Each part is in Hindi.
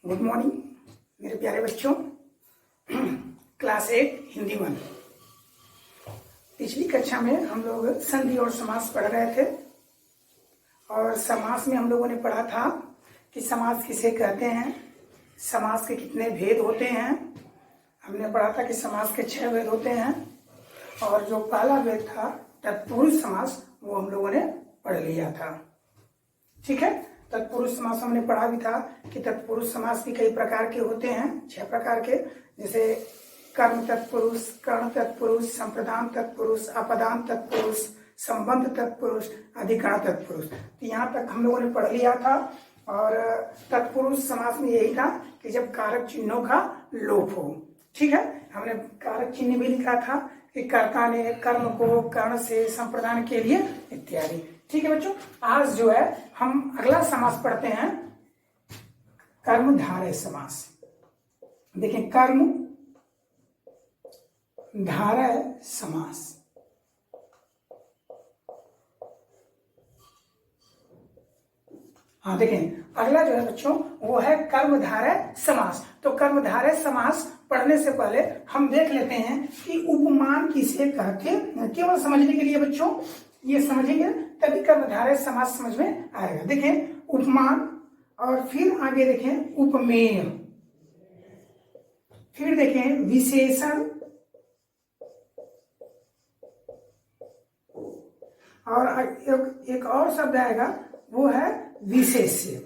गुड मॉर्निंग मेरे प्यारे बच्चों। क्लास 8 हिंदी 1। पिछली कक्षा में हम लोग संधि और समास पढ़ रहे थे और समास में हम लोगों ने पढ़ा था कि समास किसे कहते हैं, समास के कितने भेद होते हैं। हमने पढ़ा था कि समास के 6 भेद होते हैं और जो पहला भेद था तत्पुरुष समास वो हम लोगों ने पढ़ लिया था। ठीक है, तत्पुरुष समास हमने पढ़ा भी था कि तत्पुरुष समास भी कई प्रकार के होते हैं, 6 प्रकार के, जैसे कर्म तत्पुरुष, कर्ण तत्पुरुष, संप्रदान तत्पुरुष, अपदान तत्पुरुष, संबंध तत्पुरुष, अधिकरण तत्पुरुष। तो यहाँ तक हम लोगों ने पढ़ लिया था। और तत्पुरुष समास में यही था कि जब कारक चिन्हों का लोप हो। ठीक है, हमने कारक चिन्ह भी लिखा था कि कर्ता ने कर्म को कर्ण से संप्रदान के लिए इत्यादि। ठीक है बच्चों, आज जो है हम अगला समास पढ़ते हैं, कर्मधारय समास। देखें, कर्म धारय समास। हाँ देखें, अगला जो है बच्चों वो है कर्मधारय समास। तो कर्मधारय समास पढ़ने से पहले हम देख लेते हैं कि उपमान किसे कहते हैं। केवल समझने के लिए बच्चों ये समझेंगे तभी कर्मधारय समास समझ में आएगा। देखें, उपमान और फिर आगे देखें उपमेय, फिर देखें विशेषण और एक और शब्द आएगा वो है विशेष्य।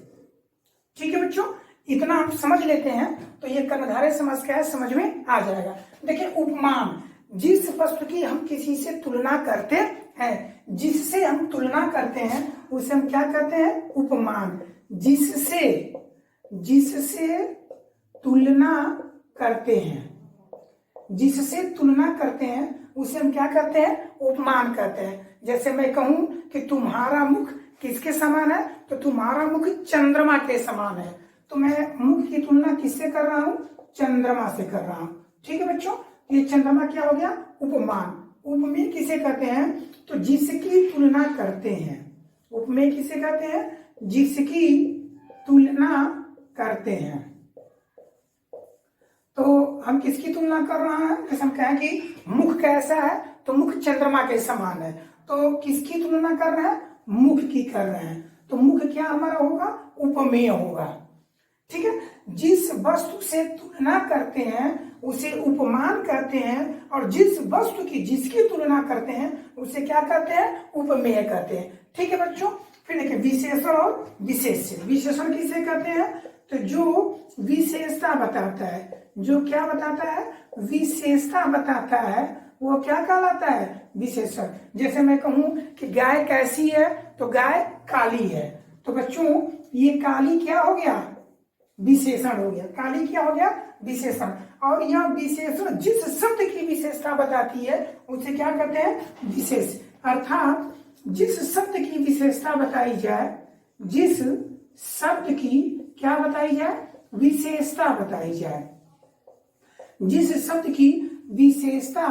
ठीक है बच्चों, इतना हम समझ लेते हैं तो ये कर्मधारय समास क्या है समझ में आ जाएगा। देखिए, उपमान, जिस वस्तु की हम किसी से तुलना करते हैं, जिससे हम तुलना करते हैं उसे हम क्या कहते हैं, उपमान। जिससे तुलना करते हैं, जिससे तुलना करते हैं उसे हम क्या कहते हैं, उपमान कहते हैं। जैसे मैं कहूं कि तुम्हारा मुख किसके समान है, तो तुम्हारा मुख चंद्रमा के समान है। तो मैं मुख की तुलना किससे कर रहा हूं, चंद्रमा से कर रहा हूं। ठीक है बच्चों, ये चंद्रमा क्या हो गया, उपमान। उपमेय किसे कहते हैं, तो जिसकी तुलना करते हैं। उपमेय किसे कहते हैं, जिसकी तुलना करते हैं। तो हम किसकी तुलना कर रहे हैं, जैसे हम कहें कि मुख कैसा है, तो मुख चंद्रमा के समान है। तो किसकी तुलना कर रहे हैं, मुख की कर रहे हैं। तो मुख क्या हमारा होगा, उपमेय होगा। ठीक है, जिस वस्तु से तुलना करते हैं उसे उपमान कहते हैं और जिस वस्तु की जिसकी तुलना करते हैं उसे क्या कहते हैं, उपमेय कहते हैं। ठीक है बच्चों, फिर देखिए विशेषण और विशेष्य। विशेषण किसे कहते हैं, तो जो विशेषता बताता है, जो क्या बताता है, विशेषता बताता है, वो क्या कहलाता है, विशेषण। जैसे मैं कहूं कि गाय कैसी है, तो गाय काली है। तो बच्चों ये काली क्या हो गया, विशेषण हो गया। काली क्या हो गया, विशेषण। और यह विशेषण जिस शब्द की विशेषता बताती है उसे क्या कहते हैं, विशेष। अर्थात जिस शब्द की विशेषता बताई जाए, जिस शब्द की क्या बताई जाए, विशेषता बताई जाए, जिस शब्द की विशेषता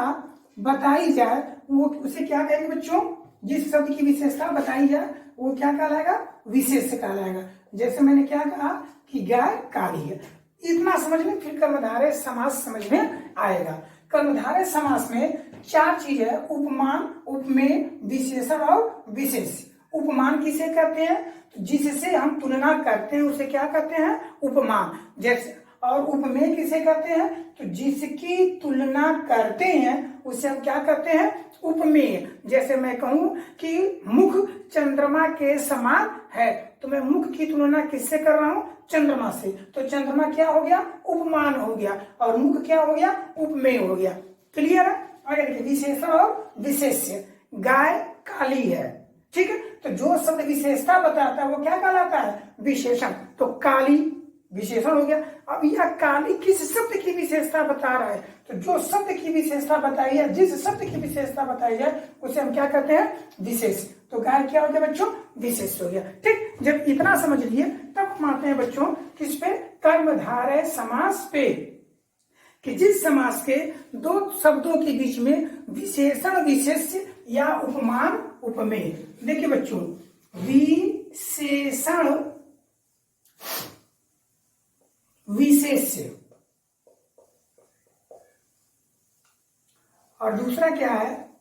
बताई जाए वो उसे क्या कहेंगे बच्चों, जिस शब्द की विशेषता बताई जाए वो क्या कहलाएगा, विशेष कहलाएगा। जैसे मैंने क्या कहा कि गाय काली है। इतना समझ में फिर कर्मधारय समास समझ में आएगा। कर्मधारय समास में 4 चीज है, उपमान, उपमेय, विशेषण और विशेष्य। उपमान किसे कहते हैं, तो जिससे हम तुलना करते हैं उसे क्या कहते हैं, उपमान। जैसे और उपमेय किसे कहते हैं, तो जिसकी तुलना करते हैं उसे हम क्या कहते हैं, उपमेय। जैसे मैं कहूं कि मुख चंद्रमा के समान है, तो मैं मुख की तुलना किससे कर रहा हूं, चंद्रमा से। तो चंद्रमा क्या हो गया, उपमान हो गया और मुख क्या हो गया, उपमेय हो गया। क्लियर है। आगे देखिए, विशेषण और विशेष्य। गाय काली है, ठीक है, तो जो शब्द विशेषता बताता है वो क्या कहलाता है, विशेषण। तो काली विशेषण हो गया। अब यह काली किस शब्द की विशेषता बता रहा है, तो जो शब्द की विशेषता बताई है, जिस शब्द की विशेषता बताई जाए उसे हम क्या कहते हैं, विशेष। तो गाय क्या हो गया बच्चों, विशेष हो गया। ठीक, जब इतना समझ लिए तब हम आते हैं बच्चों किस पे, कर्मधारय समास पे, कि जिस समास के 2 शब्दों के बीच में विशेषण विशेष्य या उपमान उपमेय। देखिए बच्चों, विशेषण विशेष्य, और दूसरा क्या है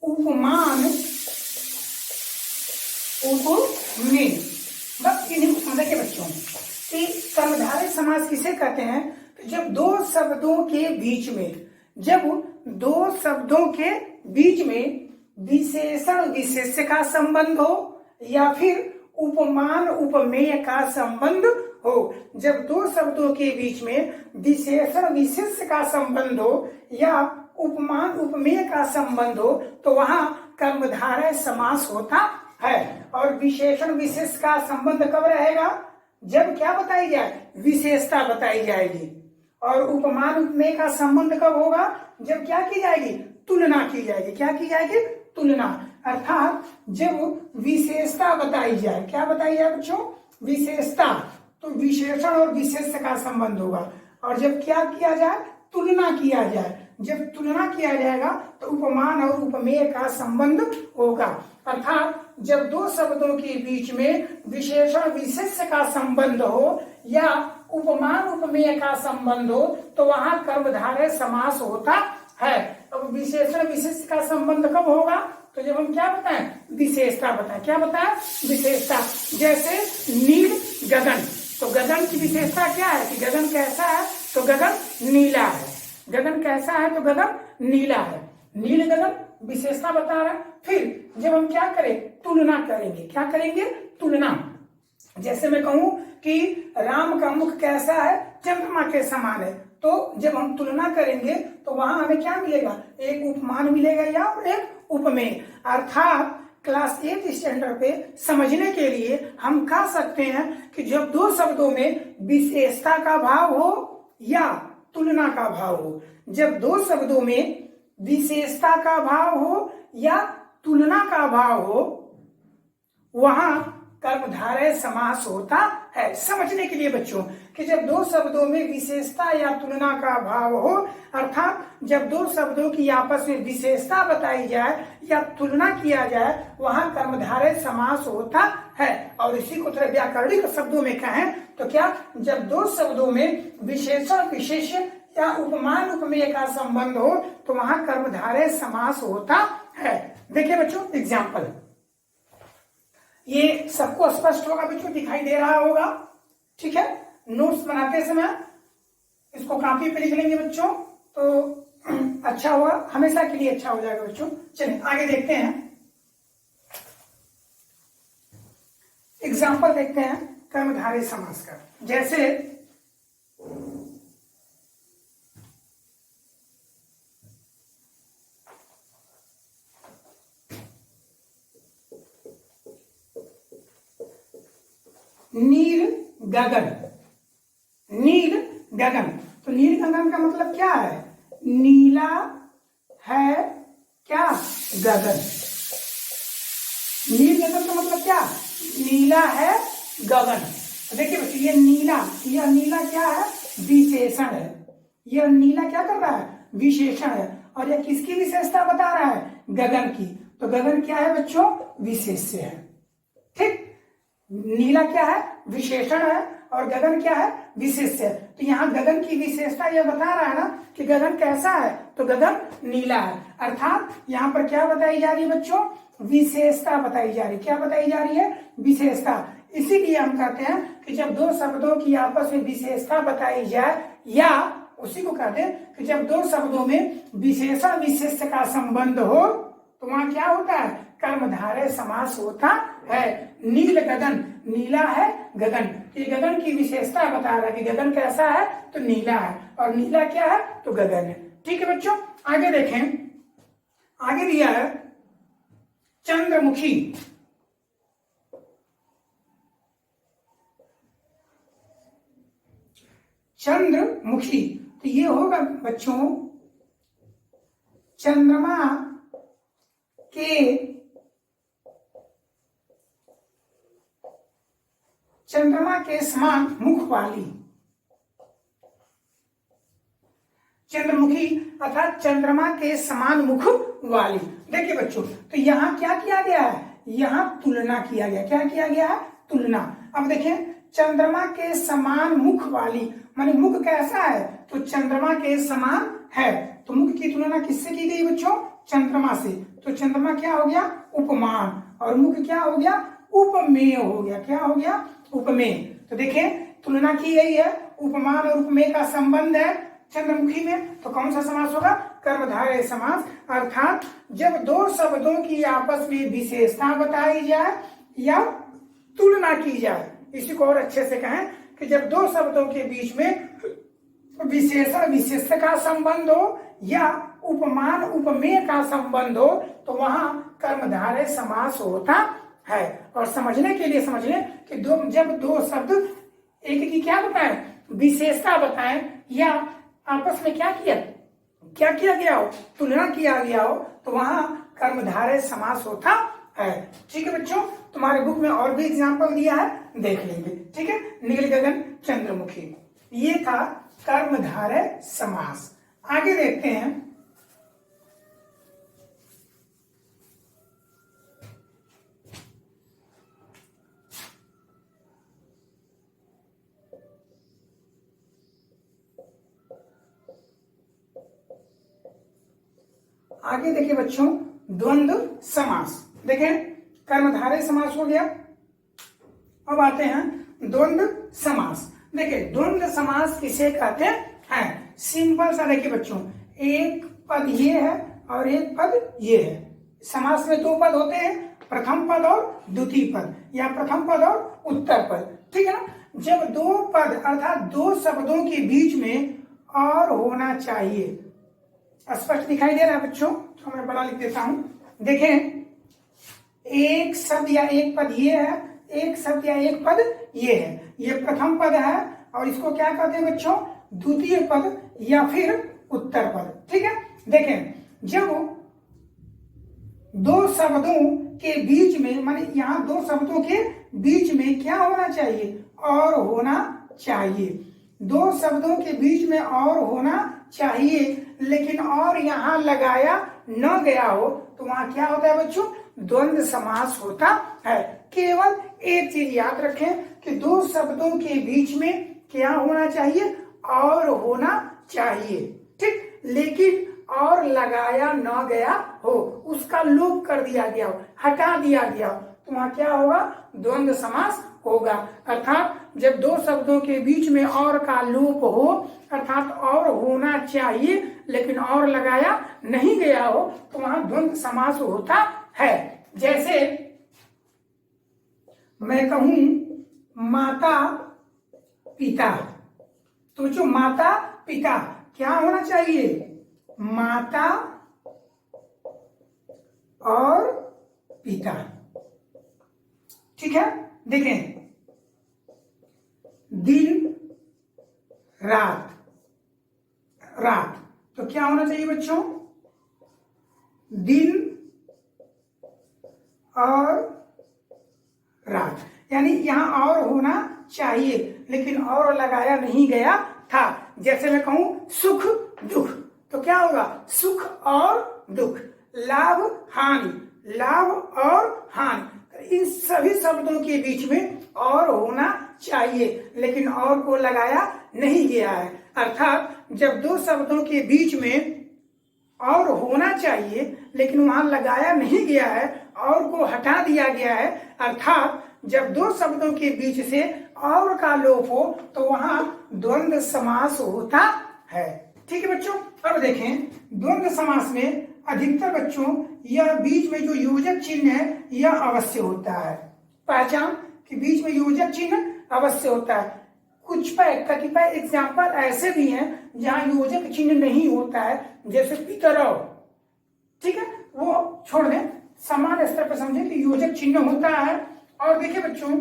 उपमान उपमेय। बस इन्हीं को समझ के बच्चों कि कर्मधारय समास किसे कहते हैं, तो जब दो शब्दों के बीच में, जब दो शब्दों के बीच में विशेषण विशेष्य का संबंध हो या फिर उपमान उपमेय का संबंध हो। जब दो शब्दों के बीच में विशेषण विशेष्य का संबंध हो या उपमान उपमेय का संबंध हो तो वहां कर्मधारय समास होता है। और विशेषण विशेष का संबंध कब रहेगा, जब क्या बताई जाए, विशेषता बताई जाएगी। और उपमान उपमेय का संबंध कब होगा, जब क्या की जाएगी, तुलना की जाएगी। क्या की जाएगी, तुलना। अर्थात जब विशेषता बताई जाए, क्या बताई जाए बच्चों, विशेषता, तो विशेषण और विशेष का संबंध होगा। और जब क्या किया जाए, तुलना किया जाए। जब तुलना किया जाएगा तो उपमान और उपमेय का संबंध होगा। अर्थात जब दो शब्दों के बीच में विशेषण विशेष का संबंध हो या उपमान उपमेय का संबंध हो तो वहां कर्मधारय समास होता है। अब विशेषण विशेष का संबंध कब होगा, तो जब हम क्या बताएं, विशेषता बताएं। क्या बताएं, विशेषता। जैसे नील गगन, तो गगन की विशेषता क्या है कि गगन कैसा है, तो गगन नीला है। गगन कैसा है, तो गगन नीला है। नील गगन विशेषता बता रहा है। फिर जब हम क्या करें, तुलना करेंगे। क्या करेंगे, तुलना। जैसे मैं कहूं कि राम का मुख कैसा है, चंद्रमा के समान है, तो जब हम तुलना करेंगे तो वहां हमें क्या मिलेगा, एक उपमान मिलेगा या एक उपमेय। अर्थात क्लास 8 स्टैंडर्ड पे समझने के लिए हम कह सकते हैं कि जब दो शब्दों में विशेषता का भाव हो या तुलना का भाव हो, जब दो शब्दों में विशेषता का भाव हो या तुलना का भाव हो, वहां कर्मधारय समास होता है। समझने के लिए बच्चों कि जब दो शब्दों में विशेषता या तुलना का भाव हो, अर्थात जब दो शब्दों की आपस में विशेषता बताई जाए या तुलना किया जाए, वहां कर्मधारय समास होता है। और इसी को थोड़ा व्याकरणिक शब्दों में कहें तो क्या, जब दो शब्दों में विशेषण विशेष्य या उपमान उपमेय का संबंध हो तो वहां कर्मधारय समास होता है। देखिए बच्चों एग्जाम्पल, ये सबको स्पष्ट होगा बच्चों, दिखाई दे रहा होगा, ठीक है। नोट्स बनाते समय इसको कॉपी पे लिख लेंगे बच्चों तो अच्छा होगा, हमेशा के लिए अच्छा हो जाएगा बच्चों। चलिए आगे देखते हैं, एग्जाम्पल देखते हैं कर्मधारय समास का। जैसे नील गगन, नील गगन, तो नील गगन का मतलब क्या है, नीला है क्या गगन। नील गगन का मतलब क्या, नीला है गगन। तो देखिए बच्चों ये नीला, यह नीला क्या है, विशेषण है। यह नीला क्या कर रहा है, विशेषण है। और यह किसकी विशेषता बता रहा है, गगन की। तो गगन क्या है बच्चों, विशेष्य है। ठीक, नीला क्या है, विशेषण है, और गगन क्या है, विशेष्य है। तो यहाँ गगन की विशेषता यह बता रहा है ना कि गगन कैसा है, तो गगन नीला है। अर्थात यहाँ पर क्या बताई जा रही है बच्चों, विशेषता बताई जा रही है। क्या बताई जा रही है, विशेषता। इसीलिए हम कहते हैं कि जब दो शब्दों की आपस में विशेषता बताई जाए, या उसी को कहते हैं कि जब दो शब्दों में विशेषण विशेष्य का संबंध हो तो वहां क्या होता है, कर्मधारय समास होता है। नील गगन, नीला है गगन, ये गगन की विशेषता बता रहा है कि गगन कैसा है, तो नीला है, और नीला क्या है, तो गगन है। ठीक है बच्चों, आगे देखें, आगे दिया है चंद्रमुखी। चंद्रमुखी, तो ये होगा बच्चों चंद्रमा के समान मुख वाली, चंद्रमुखी अर्थात चंद्रमा के समान मुख वाली। देखिए बच्चों, तो यहाँ क्या किया गया है, यहाँ तुलना किया गया। क्या किया गया है, तुलना। अब देखें चंद्रमा के समान मुख वाली, माने मुख कैसा है तो चंद्रमा के समान है। तो मुख की तुलना किससे की गई बच्चों? चंद्रमा से। तो चंद्रमा क्या हो गया? उपमान। और मुख क्या हो गया? उपमेय हो गया। क्या हो गया? उपमेय। तो देखें तुलना की गई है, उपमान और उपमेय का संबंध है चंद्रमुखी में, तो कौन सा समास होगा? कर्मधारय समास। अर्थात जब दो शब्दों की आपस में विशेषता बताई जाए या तुलना की जाए, इसी को और अच्छे से कहें कि जब दो शब्दों के बीच में विशेष का संबंध हो या उपमान उपमेय का संबंध हो तो वहां कर्मधारय समास होता है। और समझने के लिए समझिए कि जब दो शब्द एक की क्या बताएं? विशेषता बताएं या आपस में क्या किया गया हो? तुलना किया गया हो, तो वहां कर्मधारय समास होता है। ठीक है बच्चों, तुम्हारे बुक में और भी एग्जाम्पल दिया है, देख लेंगे। ठीक है, नील गगन चंद्रमुखी, ये था कर्मधारय समास। आगे देखते हैं। आगे देखिए बच्चों, द्वंद्व समास। देखें कर्मधारय समास हो गया, अब आते हैं द्वंद्व समास। देखिए द्वंद्व समास किसे कहते हैं? सिंपल सा देखिए बच्चों, एक पद ये है और एक पद ये है। समास में दो पद होते हैं, प्रथम पद और द्वितीय पद, या प्रथम पद और उत्तर पद। ठीक है ना? जब दो पद अर्थात दो शब्दों के बीच में और होना चाहिए, स्पष्ट दिखाई दे रहा है बच्चों? तो मैं बड़ा लिख देता हूं। देखें एक शब्द या एक पद ये है, एक शब्द या एक पद ये है, ये प्रथम पद है और इसको क्या कहते हैं बच्चों? द्वितीय पद या फिर उत्तर पद। ठीक है, देखें जब दो शब्दों के बीच में, माने यहां दो शब्दों के बीच में क्या होना चाहिए? और होना चाहिए। दो शब्दों के बीच में और होना चाहिए, लेकिन और यहां लगाया न गया हो तो वहां क्या होता है बच्चों? द्वंद्व समास होता है। केवल एक चीज याद रखें कि दो शब्दों के बीच में क्या होना चाहिए? और होना चाहिए। ठीक, लेकिन और लगाया न गया हो, उसका लोप कर दिया गया हो, हटा दिया गया हो, तो वहां क्या होगा? द्वंद्व समास होगा। अर्थात जब दो शब्दों के बीच में और का लोप हो, अर्थात और होना चाहिए लेकिन और लगाया नहीं गया हो, तो वहां द्वंद्व समास होता है। जैसे मैं कहूं माता पिता, तो जो माता पिता क्या होना चाहिए? माता और पिता। ठीक है, देखें दिन रात, रात, तो क्या होना चाहिए बच्चों? दिन और रात, यानी यहां और होना चाहिए लेकिन और लगाया नहीं गया था। जैसे मैं कहूं सुख दुख, तो क्या होगा? सुख और दुख, लाभ हानि, लाभ और हानि, इन सभी शब्दों के बीच में और होना चाहिए लेकिन और को लगाया नहीं गया है। अर्थात जब दो शब्दों के बीच में और होना चाहिए लेकिन वहां लगाया नहीं गया है, और को हटा दिया गया है, अर्थात जब दो शब्दों के बीच से और का लोप हो तो वहां द्वंद्व समास होता है। ठीक है बच्चों, अब देखें द्वंद्व समास में अधिकतर बच्चों यह बीच में जो योजक चिन्ह है यह अवश्य होता है। पहचान कि बीच में योजक चिन्ह अवश्य होता है। कुछ कतिपय एग्जाम्पल ऐसे भी हैं जहां योजक चिन्ह नहीं होता है, जैसे पितरौ। ठीक है, वो छोड़ दें, समान स्तर पर समझें कि योजक चिन्ह होता है। और देखिए बच्चों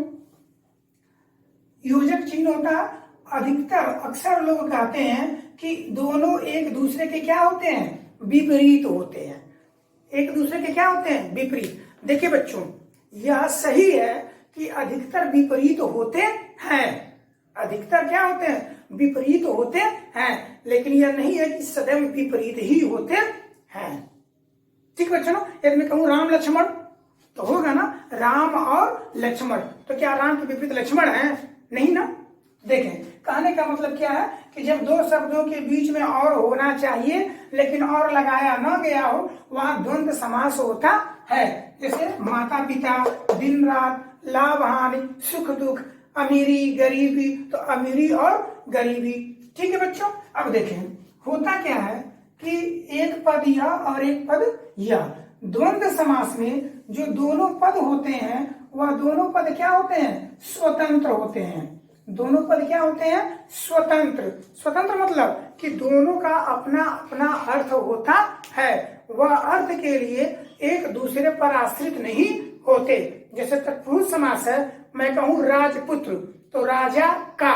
योजक चिन्ह होता है, अधिकतर अक्सर लोग कहते हैं कि दोनों एक दूसरे के क्या होते हैं? विपरीत होते हैं। एक दूसरे के क्या होते हैं? विपरीत। देखिए बच्चों यह सही है कि अधिकतर विपरीत होते हैं, अधिकतर क्या होते हैं? विपरीत होते हैं, लेकिन यह नहीं है कि सदैव विपरीत ही होते हैं। ठीक बच्चों, यदि मैं कहूं राम लक्ष्मण तो होगा ना राम और लक्ष्मण, तो क्या राम के विपरीत लक्ष्मण है? नहीं ना। देखें, कहने का मतलब क्या है कि जब दो शब्दों के बीच में और होना चाहिए लेकिन और लगाया न गया हो, वहां द्वंद्व समास होता है। जैसे माता पिता, दिन रात, लाभ हानि, सुख दुख, अमीरी गरीबी, तो अमीरी और गरीबी। ठीक है बच्चों, अब देखें होता क्या है कि एक पद या और एक पद या। द्वंद्व समास में जो दोनों पद होते हैं वह दोनों पद क्या होते हैं? स्वतंत्र होते हैं। दोनों पद क्या होते हैं? स्वतंत्र। स्वतंत्र मतलब कि दोनों का अपना अपना अर्थ होता है, वह अर्थ के लिए एक दूसरे पर आश्रित नहीं होते। जैसे तत्पुरुष समास है, मैं कहूं राजपुत्र तो राजा का।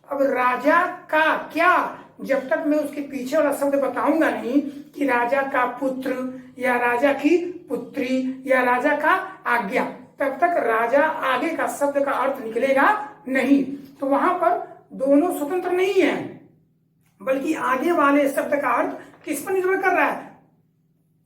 अब राजा का क्या, जब तक मैं उसके पीछे वाला शब्द बताऊंगा नहीं कि राजा का पुत्र या राजा की पुत्री या राजा का आज्ञा, तब तक राजा आगे का शब्द का अर्थ निकलेगा नहीं। तो वहां पर दोनों स्वतंत्र नहीं है, बल्कि आगे वाले शब्द का अर्थ किस पर निर्भर कर रहा है?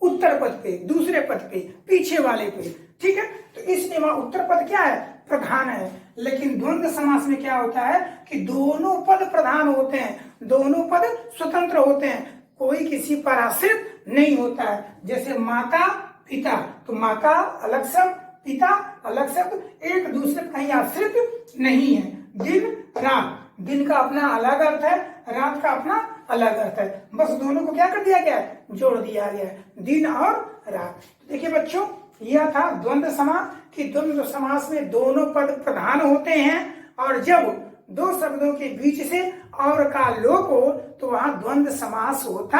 उत्तर पद पे, दूसरे पद पे, पीछे वाले पे। ठीक है, तो इसलिए वहां उत्तर पद क्या है? प्रधान है। लेकिन द्वंद्व समास में क्या होता है कि दोनों पद प्रधान होते हैं, दोनों पद स्वतंत्र होते हैं, कोई किसी पर आश्रित नहीं होता है। जैसे माता पिता, तो माता अलग शब्द, पिता अलग शब्द, एक दूसरे पर कहीं आश्रित नहीं है। दिन रात, दिन का अपना अलग अर्थ है, रात का अपना अलग अर्थ है, बस दोनों को क्या कर दिया गया है? जोड़ दिया गया है, दिन और रात। देखिए बच्चों, यह था द्वंद्व समास कि द्वंद्व समास में दोनों पद प्रधान होते हैं और जब दो शब्दों के बीच से और का लोप हो तो वहां द्वंद्व समास होता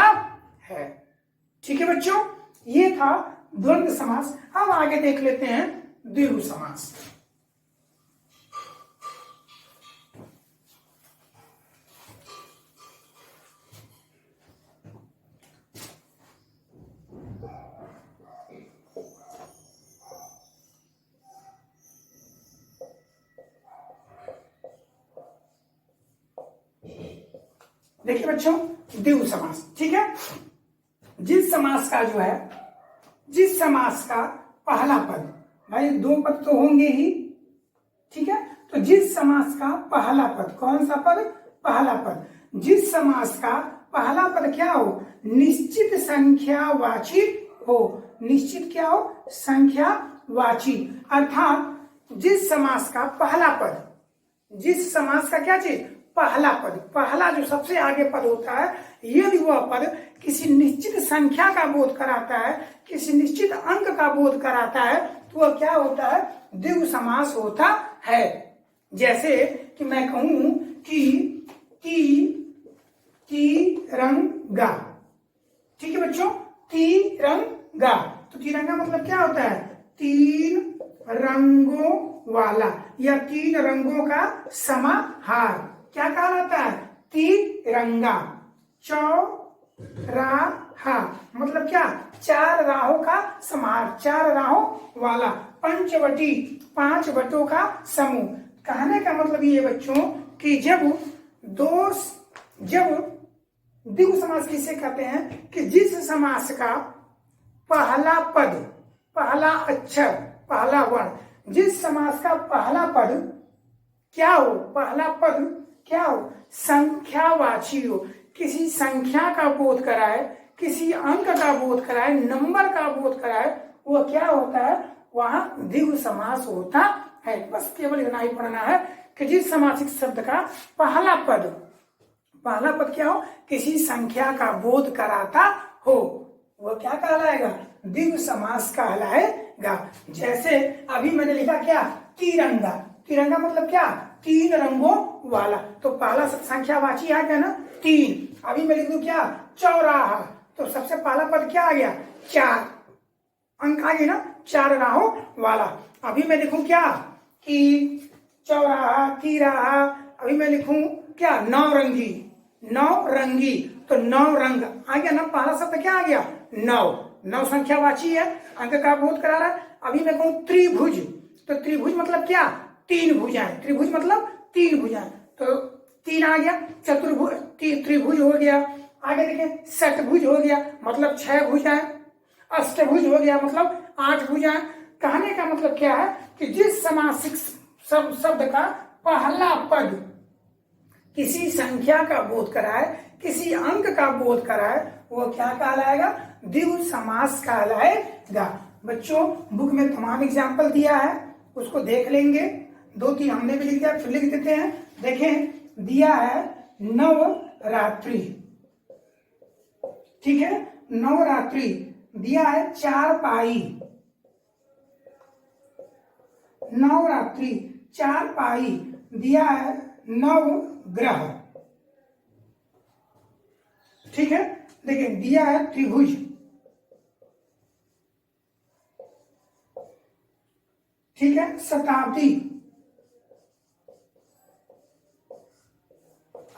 है। ठीक है बच्चों, ये था द्वंद्व समास। अब आगे देख लेते हैं द्विगु समास। देखिए बच्चों, द्विगु समास, ठीक है। जिस समास का जो है, जिस समास का पहला पद, भाई दो पद तो होंगे ही, ठीक है, तो जिस समास का पहला पद, कौन सा पद? पहला पद। जिस समास का पहला पद क्या हो? निश्चित संख्यावाची हो। निश्चित क्या हो? संख्यावाची। अर्थात जिस समास का पहला पद, जिस समास का क्या चीज? पहला पद, पहला जो सबसे आगे पद होता है, यदि वह पद किसी निश्चित संख्या का बोध कराता है, किसी निश्चित अंक का बोध कराता है, तो वह क्या होता है? द्विगु समास होता है। जैसे कि मैं कहूं कि तिरंगा, ठीक है बच्चों, तिरंगा, तो तिरंगा मतलब क्या होता है? तीन रंगों वाला या तीन रंगों का समाहार, क्या कहा जाता है? तिरंगा। चौराहा मतलब क्या? चार राहों का समाहार, चार राहों वाला। पंचवटी, पांच वटों का समूह। कहने का मतलब ये बच्चों कि जब द्विगु समास किसे कहते हैं कि जिस समास का पहला पद, पहला अक्षर, पहला वर्ण, जिस समास का पहला पद क्या हो? पहला पद क्या हो? संख्यावाची हो, किसी संख्या का बोध कराए, किसी अंक का बोध कराए, नंबर का बोध कराए, वो क्या होता है? वहां द्विगु समास होता है। बस केवल इतना ही पढ़ना है कि जिस समासिक शब्द का पहला पद क्या हो? किसी संख्या का बोध कराता हो, वो क्या कहलाएगा? द्विगु समास कहलाएगा। जैसे अभी मैंने लिखा क्या? तिरंगा। तिरंगा मतलब क्या? तीन रंगों वाला, तो पहला संख्यावाची आ गया ना, तीन। अभी मैं लिख दूं क्या? चौराहा, तो सबसे पहला पद क्या आ गया? चार, अंक आ गए ना, चार राहों वाला। अभी मैं लिखूं क्या? कि चौराहा, तिराहा। अभी मैं लिखूं क्या? नौरंगी, नौरंगी, तो नौ रंग आ गया ना, पहला शब्द क्या आ गया? नौ। नौ संख्यावाची है, अंक का बोध करा रहा है। अभी मैं कहूं त्रिभुज, तो त्रिभुज मतलब क्या? तीन भुजाएं। त्रिभुज मतलब तीन भुजाएं, तो तीन आ गया। चतुर्भुज, त्रिभुज हो गया। आगे देखें, षटभुज हो गया, मतलब छह भुजाएं। अष्टभुज हो गया, मतलब आठ भुजाएं। कहने का मतलब क्या है कि जिस समासिक शब्द का पहला पद किसी संख्या का बोध कराए, किसी अंक का बोध कराए, वो क्या कहलाएगा? द्विगु समास कहलाएगा। बच्चों बुक में तमाम एग्जाम्पल दिया है, उसको देख लेंगे। 2-3 हमने भी लिख दिया, फिर लिख देते हैं। देखें, दिया है नवरात्रि, ठीक है, नवरात्रि। दिया है चारपाई, नवरात्रि चारपाई। दिया है नवग्रह, ठीक है। देखिए, दिया है त्रिभुज, ठीक है, शताब्दी।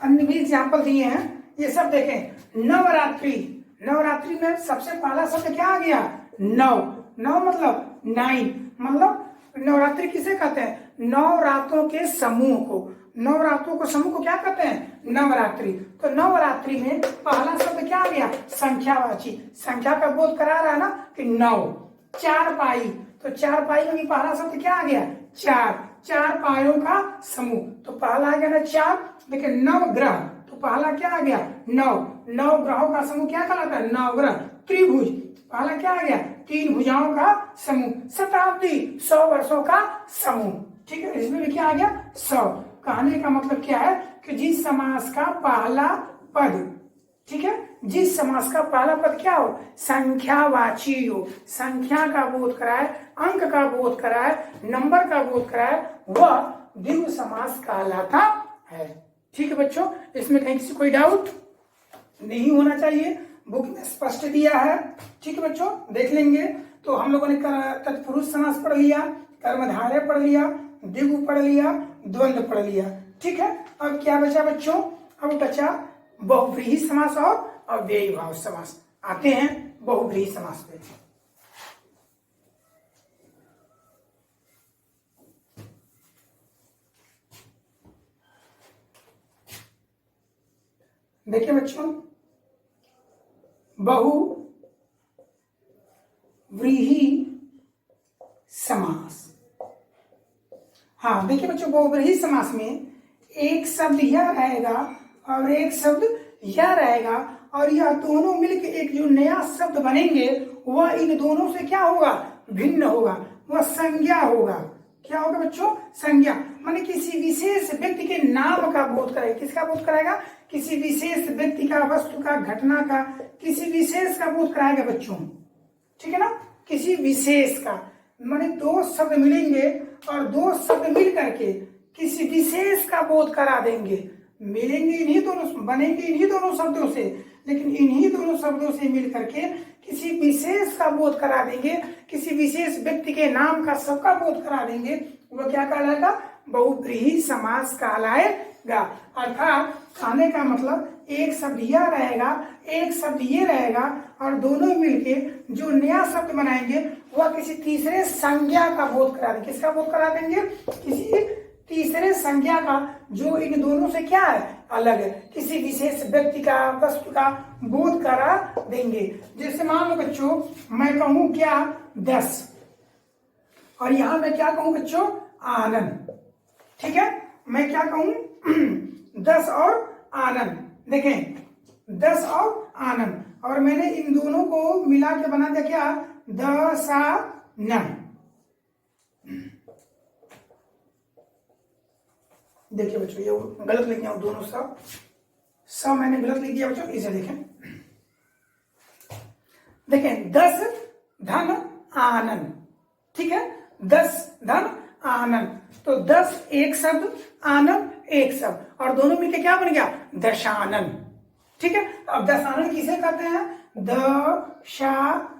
अन्य भी एग्जाम्पल दिए हैं, ये सब देखें। नवरात्रि, नवरात्रि में सबसे पहला शब्द क्या आ गया? नव। नव मतलब 9, मतलब नवरात्रि किसे कहते हैं? 9 रातों के समूह को, 9 रातों को समूह को क्या कहते हैं? नवरात्रि। तो नवरात्रि में पहला शब्द क्या आ गया? संख्यावाची, संख्या का बोध करा रहा है ना कि 9। चारपाई, तो चारपाई में भी पहला शब्द क्या आ गया? 4, 4 पायों का समूह, तो पहला आ गया ना 4। देखिए, नवग्रह, तो पहला क्या आ गया? 9, 9 ग्रहों का समूह क्या कहलाता है? नवग्रह। त्रिभुज, पहला क्या आ गया? 3 भुजाओं का समूह। शताब्दी, 100 वर्षों का समूह, ठीक है। इसमें भी क्या आ गया? 100। कहने का मतलब क्या है कि जिस समास का पहला पद, ठीक है, जिस समास का पहला पद क्या हो? संख्यावाची हो, संख्या का बोध कराए, अंक का बोध कराए, नंबर का बोध कराए, वह द्विगु समास कहलाता है। ठीक है बच्चों, इसमें कहीं किसी कोई डाउट नहीं होना चाहिए, बुक में स्पष्ट दिया है। ठीक है बच्चों, देख लेंगे। तो हम लोगों ने तत्पुरुष समास पढ़ लिया, कर्मधारय पढ़ लिया, द्विगु पढ़ लिया, द्वंद्व पढ़ लिया। ठीक है, अब क्या बचा बच्चों? अब बचा बहुव्रीहि समास और अव्ययी भाव समास। आते हैं बहुव्रीहि समास पे। देखिए बच्चों, बहुव्रीहि समास। हाँ देखिए बच्चों, बहुव्रीहि समास में एक शब्द यह रहेगा और एक शब्द यह रहेगा, और यह दोनों मिलकर एक जो नया शब्द बनेंगे वह इन दोनों से क्या होगा? भिन्न होगा, वह संज्ञा होगा। क्या होगा बच्चों? संज्ञा। माने किसी विशेष व्यक्ति के नाम का बोध कराएगा। किसका बोध कराएगा? किसी विशेष व्यक्ति का, वस्तु का, घटना का, किसी विशेष का बोध कराएगा बच्चों। ठीक है ना, किसी विशेष का। माने 2 शब्द मिलेंगे और 2 शब्द मिल करके किसी विशेष का बोध करा देंगे। मिलेंगे इन्हीं दोनों, बनेंगे इन्हीं दोनों शब्दों से, लेकिन इन्हीं दोनों शब्दों से मिल करके किसी विशेष का बोध करा देंगे, किसी विशेष व्यक्ति के नाम का सबका बोध करा देंगे, वो क्या कहलाएगा? बहुव्रीहि समास कहलाएगा। अर्थात कहने का मतलब एक शब्द यह रहेगा, एक शब्द ये रहेगा, और दोनों मिलके जो नया शब्द बनाएंगे वह किसी तीसरे संज्ञा का बोध करा देंगे। किसका बोध करा देंगे? किसी तीसरे संज्ञा का, जो इन दोनों से क्या है? अलग है। किसी विशेष व्यक्ति का, वस्तु का बोध करा देंगे। जैसे मान लो बच्चों, मैं कहूं क्या? 10, और यहां मैं क्या कहूं बच्चों? आनंद। ठीक है, मैं क्या कहूं? 10 और आनंद। देखें, 10 और आनंद, और मैंने इन दोनों को मिला के बना दिया क्या? दशानन। देखिए बच्चों, ये गलत लिख दिया दोनों सब मैंने गलत लिख दिया बच्चों। इसे देखें, देखें 10 धन आनंद। ठीक है, 10 धन आनंद, तो 10 एक शब्द, आनंद एक शब्द, और दोनों मिलकर क्या बन गया? दशानन। ठीक है, अब दशानन किसे कहते हैं? दशानन।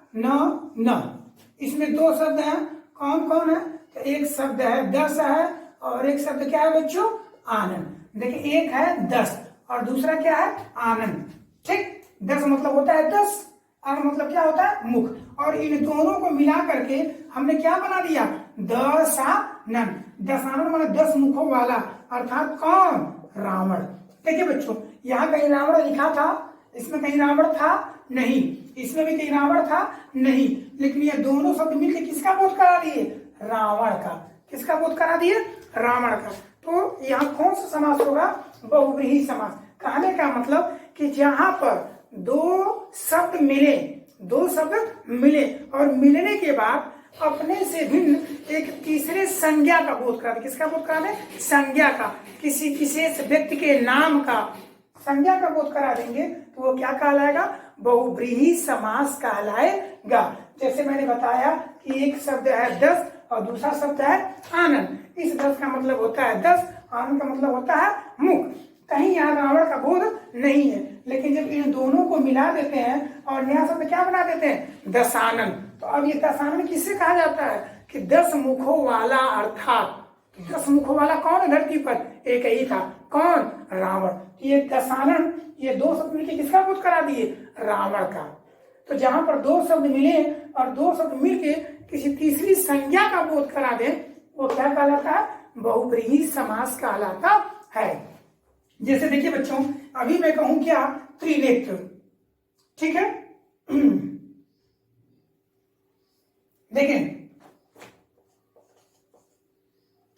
इसमें 2 शब्द हैं, कौन कौन है? तो एक शब्द है 10 है, और एक शब्द क्या है बच्चों? आनंद। देखिए, एक है 10 और दूसरा क्या है? आनंद। ठीक, 10 मतलब होता है 10, और मतलब क्या होता है? मुख, और इन दोनों को मिला करके हमने क्या बना दिया? दशानन। दशानन मतलब 10 मुखों वाला, अर्थात कौन? रावण। देखिए बच्चों, यहाँ कहीं रावण लिखा था, इसमें कहीं रावण था नहीं, इसमें भी कहीं रावण था नहीं, लेकिन ये दोनों शब्द मिलकर किसका बोध करा दिए? रावण का। किसका बोध करा दिए? रावण का। तो यहाँ कौन सा समास होगा? बहुव्रीहि समास। कहने का मतलब कि जहां पर दो शब्द मिले और मिलने के बाद अपने से भिन्न एक तीसरे संज्ञा का बोध करा दे। किसका बोध करा दे? संज्ञा का। किसी विशेष व्यक्ति के नाम का संज्ञा का बोध करा देंगे तो वो क्या कहलाएगा? बहुव्रीहि समास कहलाएगा। जैसे मैंने बताया कि एक शब्द है 10 और दूसरा शब्द है आनंद। इस 10 का मतलब होता है 10, आनंद का मतलब होता है मुख। कहीं यहाँ रावण का बोध नहीं है, लेकिन जब इन दोनों को मिला देते हैं और नया शब्द क्या बना देते हैं? दशानन। तो अब ये दशानन किससे कहा जाता है? कि 10 मुखों वाला, अर्थात 10 मुखों वाला कौन है धरती पर? एक ही था। कौन? रावण। ये दशानन, ये दो शब्द मिलकर किसका बोध करा दिए? रावण का। तो जहां पर दो शब्द मिले और दो शब्द मिलके किसी तीसरी संज्ञा का बोध करा दे, वो क्या कहलाता है? बहुव्रीहि समास कहलाता है। जैसे देखिए बच्चों, अभी मैं कहूं क्या? त्रिनेत्र। ठीक है, देखें,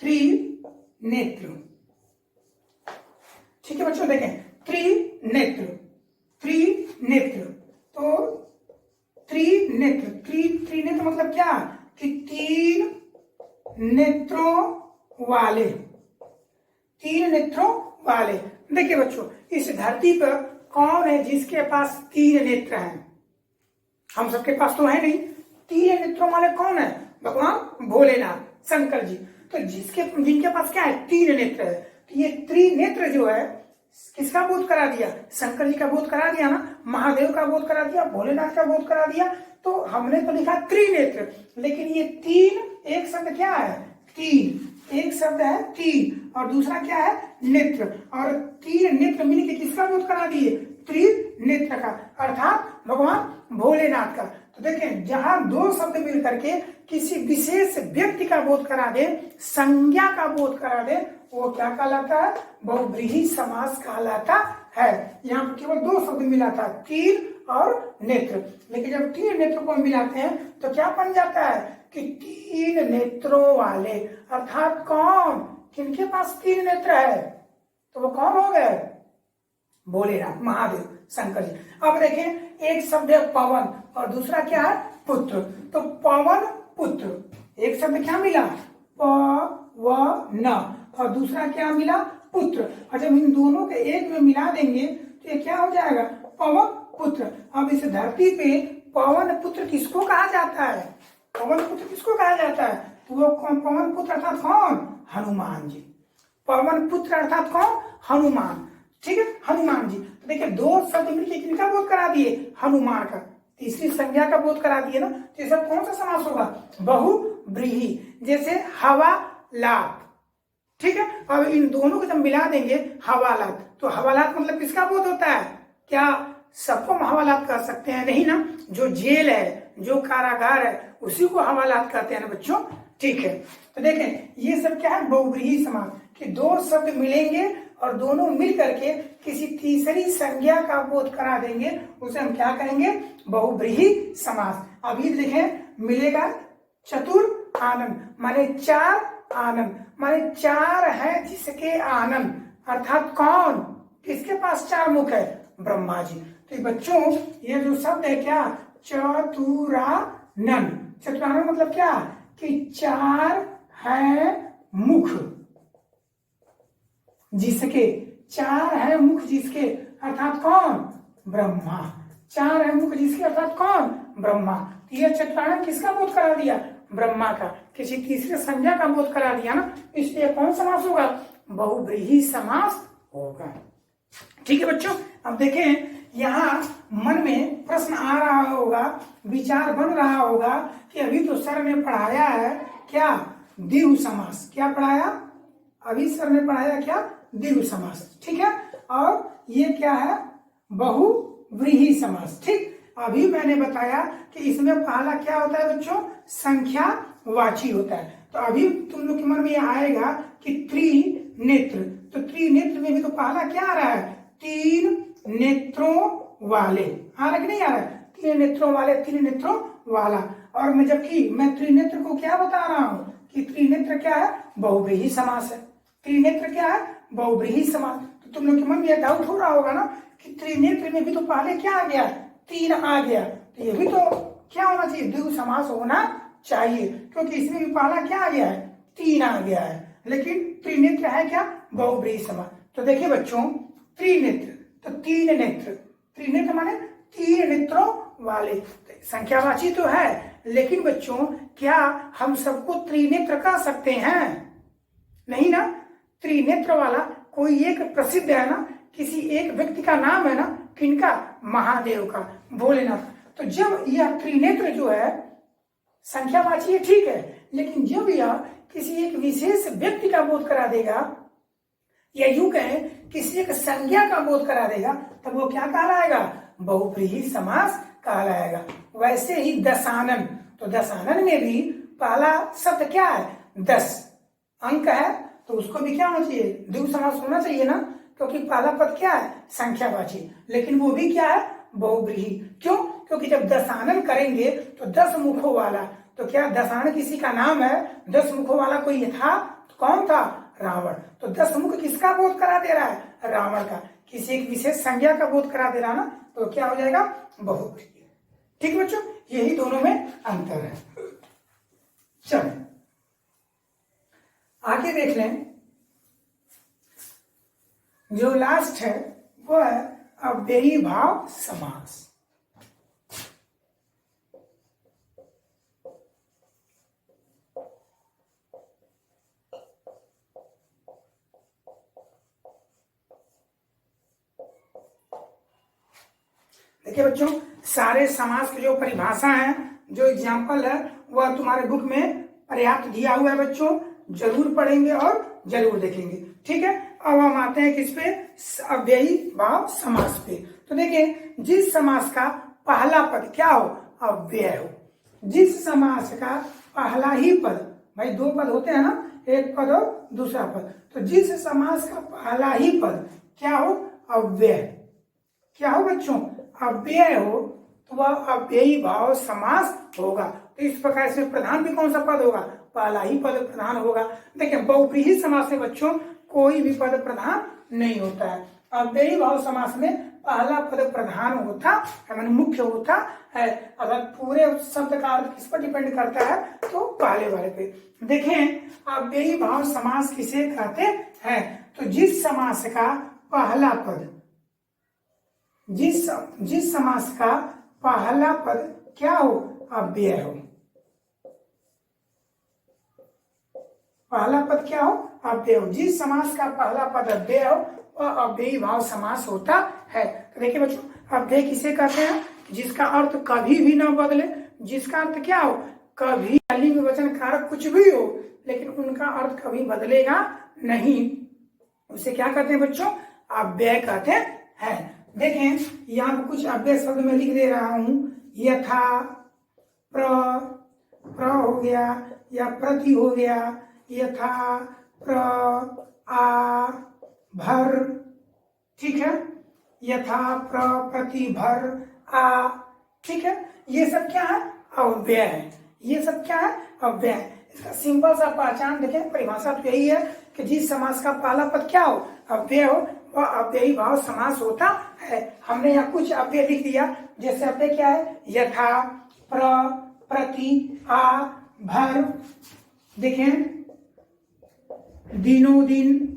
त्रिनेत्र। ठीक है बच्चों, देखें, त्रिनेत्र। तो त्रिनेत्र मतलब क्या? कि 3 नेत्रों वाले। 3 नेत्रों वाले। देखिए बच्चों, इस धरती पर कौन है जिसके पास 3 नेत्र हैं? हम सबके पास तो है नहीं। 3 नेत्रों वाले कौन है? भगवान भोलेनाथ, शंकर जी। तो जिनके पास क्या है? 3 नेत्र है। तो ये त्रिनेत्र जो है किसका बोध करा दिया? शंकर जी का बोध करा दिया ना, महादेव का बोध करा दिया, भोलेनाथ का बोध करा दिया। तो हमने तो लिखा त्रिनेत्र, लेकिन ये 3, एक शब्द क्या है? 3, एक शब्द है 3 और दूसरा क्या है? नेत्र। और 3 नेत्र मिलकर किसका बोध करा दिए? त्रिनेत्र का, अर्थात भगवान भोलेनाथ का। तो देखें, जहां दो शब्द मिल करके किसी विशेष व्यक्ति का बोध करा दे, संज्ञा का बोध करा दे, वो क्या कहलाता है? बहुव्रीहि समास कहलाता है। यहाँ पर केवल 2 शब्द मिला था, 3 और नेत्र। लेकिन जब 3 नेत्र को मिलाते हैं तो क्या बन जाता है? कि 3 नेत्रों वाले, अर्थात कौन? किनके पास 3 नेत्र है? तो वो कौन हो गए? भोलेनाथ, महादेव, शंकर जी। अब देखें, एक शब्द है पवन और दूसरा क्या है? पुत्र। तो पवन पुत्र, एक शब्द क्या मिला? पवन, और दूसरा क्या मिला? पुत्र। और जब इन दोनों के एक में मिला देंगे तो ये क्या हो जाएगा? पवन पुत्र। अब इस धरती पे पवन पुत्र किसको कहा जाता है? पवन पुत्र किसको कहा जाता है? तो वो पवन पुत्र अर्थात कौन? हनुमान जी। पवन पुत्र अर्थात कौन? हनुमान। ठीक है, हनुमान जी। तो देखिए, 2 शब्द मिलकर किनका बोध करा दिए? हनुमान का। तीसरी संज्ञा का बोध करा दिए ना, तो ये सब कौन सा समास होगा? बहुव्रीहि। जैसे हवालात। ठीक है, अब इन दोनों को जब मिला देंगे, हवालात, तो हवालात मतलब किसका बोध होता है? क्या सबको हम हवालात कह सकते हैं? नहीं ना, जो जेल है, जो कारागार है, उसी को हवालात कहते हैं ना बच्चों। ठीक है, तो देखें, ये सब क्या है? बहुव्रीहि समास, कि 2 शब्द मिलेंगे और दोनों मिल करके किसी तीसरी संज्ञा का बोध करा देंगे, उसे हम क्या कहेंगे? बहुव्रीहि समास। अभी देखें, मिलेगा चतुर आनंद, माने 4 आनंद, माने 4 है जिसके आनंद, अर्थात कौन? किसके पास 4 मुख है? ब्रह्मा जी। तो बच्चों, ये जो शब्द है क्या? चतुरानन। चतुरानन मतलब क्या? कि 4 है मुख जिसके, 4 है मुख जिसके, अर्थात कौन? ब्रह्मा। 4 है मुख जिसके, अर्थात कौन? ब्रह्मा। तो यह चतुरानन किसका बोध करा दिया? ब्रह्मा का। किसी तीसरे संज्ञा का बोध करा दिया ना, इसलिए कौन समास होगा? बहुव्रीहि समास होगा। ठीक है बच्चों, अब देखें, यहाँ मन में प्रश्न आ रहा होगा, विचार बन रहा होगा कि अभी तो सर ने पढ़ाया है क्या? द्विगु समास। क्या पढ़ाया? अभी सर ने पढ़ाया क्या? द्विगु समास। ठीक है, और ये क्या है? बहुव्रीहि समास। ठीक, अभी मैंने बताया कि इसमें पहला क्या होता है बच्चों? संख्यावाची होता है। तो अभी तुम लोग के मन में यह आएगा कि त्रिनेत्र। तो त्रिनेत्र में भी तो पहला क्या आ रहा है? 3 नेत्रों वाले। आ रहा कि नहीं आ रहा है? 3 नेत्रों वाले, 3 नेत्रों वाला। और मैं जबकि मैं त्रिनेत्र को क्या बता रहा हूं कि त्रिनेत्र क्या है? बहुव्रीहि समास है। त्रिनेत्र क्या है? बहुब्रीहि समास। तो तुम लोग के मन में यह डाउट हो रहा होगा ना कि त्रिनेत्र में भी तो पहले क्या आ गया? तीन आ गया, तो ये भी तो क्या होना चाहिए? द्विगु समास होना चाहिए, क्योंकि इसमें भी पहला क्या आ गया है? तीन आ गया है। लेकिन त्रिनेत्र है क्या? बहुब्रीहि समास। तो देखिए बच्चों, त्रिनेत्र तो तीन नेत्र, त्रिनेत्र माने तीन नेत्रों वाले, संख्यावाची तो है, लेकिन बच्चों क्या हम सबको त्रिनेत्र कह सकते हैं? नहीं ना। त्रिनेत्र वाला कोई एक प्रसिद्ध है ना, किसी एक व्यक्ति का नाम है ना, किनका? महादेव का, भोलेनाथ। तो जब यह त्रिनेत्र जो है संख्यावाची है, ठीक है, लेकिन जब यह किसी एक विशेष व्यक्ति का बोध करा देगा, या यूं कहें किसी एक संज्ञा का बोध करा देगा, तब वो क्या कहलाएगा? बहुब्रीहि समास कहलाएगा। वैसे ही दशानन, तो दशानन में भी पहला शब्द क्या है? 10 अंक है, तो उसको भी क्या होना चाहिए? द्विगु समास होना चाहिए ना, क्योंकि पहला पद क्या है? संख्यावाची, लेकिन वो भी क्या है? बहुब्रीहि। क्यों? क्योंकि जब दशानन करेंगे तो 10 मुखों वाला, तो क्या दशानन किसी का नाम है? 10 मुखों वाला कोई था? तो कौन था? रावण। तो 10 मुख किसका बोध करा दे रहा है? रावण का। किसी एक विशेष संज्ञा का बोध करा दे रहा ना, तो क्या हो जाएगा? बहुब्रीहि। ठीक बच्चों, यही दोनों में अंतर है। चलो आगे देख लें, जो लास्ट है वो है अव्ययी भाव समास। देखिए बच्चों, सारे समास की जो परिभाषा है, जो एग्जाम्पल है, वह तुम्हारे बुक में पर्याप्त दिया हुआ है बच्चों, जरूर पढ़ेंगे और जरूर देखेंगे। ठीक है, अब हम आते हैं किस पे? अव्ययी भाव समास पे। तो देखिए, जिस समास का पहला पद क्या हो? अव्यय हो। जिस समास का पहला ही पद, भाई दो पद होते हैं ना, एक पद और दूसरा पद, तो जिस समास का पहला ही पद क्या हो? अव्यय। क्या हो बच्चों? अव्यय हो, तो वह अव्ययी भाव समास होगा। तो इस प्रकार से प्रधान भी कौन सा पद होगा? पहला ही पद प्रधान होगा। देखिए, बहुब्रीहि समास में बच्चों कोई भी पद प्रधान नहीं होता है। अव्ययी भाव समास में पहला पद प्रधान होता है, माने मुख्य होता है। अगर पूरे शब्द का अर्थ किस पर डिपेंड करता है? तो पहले वाले पे। देखें, अव्ययी भाव समास किसे कहते हैं? तो जिस समास का पहला पद, जिस समास का पहला पद क्या हो? अव्यय हो। पहला पद क्या हो? अव्यय हो। जिस समास का पहला पद अव्यय हो, वह अव्ययी भाव समास होता है। तो देखिए बच्चों, अव्यय किसे कहते हैं? जिसका अर्थ कभी भी न बदले, जिसका अर्थ क्या हो? कभी लिंग वचन कारक कुछ भी हो, लेकिन उनका अर्थ कभी बदलेगा नहीं, उसे क्या कहते हैं बच्चों? अव्यय कहते हैं। देखें, यहाँ पर कुछ अव्यय शब्द मैं लिख दे रहा हूं। यथा, प्र हो गया, या प्रति हो गया, यथा, प्र, आ, भर। ठीक है, यथा, प्र, प्रति, भर, आ। ठीक है, ये सब क्या है? अव्यय है। ये सब क्या है? अव्यय है। इसका सिंपल सा पहचान देखें, परिभाषा तो यही है कि जिस समास का पहला पद क्या हो? अव्यय हो, वह अव्ययी भाव समास होता है। हमने यहाँ कुछ अव्यय लिख दिया, जैसे अव्यय क्या है? यथा, प्र, प्रति, आ, भर। देखें, दिनों दिन,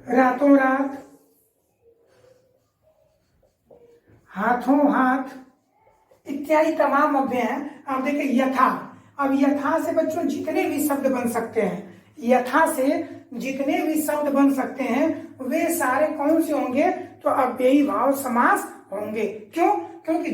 रातों रात, हाथों हाथ, इत्यादि तमाम अव्यय हैं। अब देखिए, यथा, अब यथा से बच्चों जितने भी शब्द बन सकते हैं, यथा से जितने भी शब्द बन सकते हैं, वे सारे कौन से होंगे? तो अव्ययी भाव समास होंगे। क्यों? क्योंकि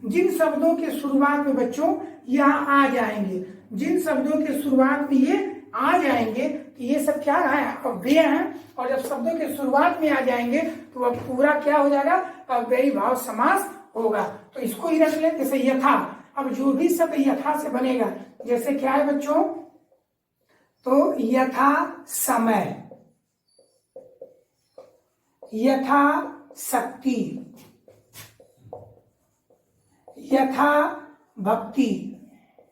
जिन शब्दों के शुरुआत में बच्चों यहाँ आ जाएंगे, जिन शब्दों के शुरुआत में ये आ जाएंगे, तो ये सब क्या है? अव्यय हैं। और जब शब्दों के शुरुआत में आ जाएंगे तो वह पूरा क्या हो जाएगा? अव्ययी भाव समास होगा। तो इसको ही रख ले, जैसे यथा। अब जो भी शब्द यथा से बनेगा, जैसे क्या है बच्चों? तो यथा समय, यथा शक्ति, यथा भक्ति।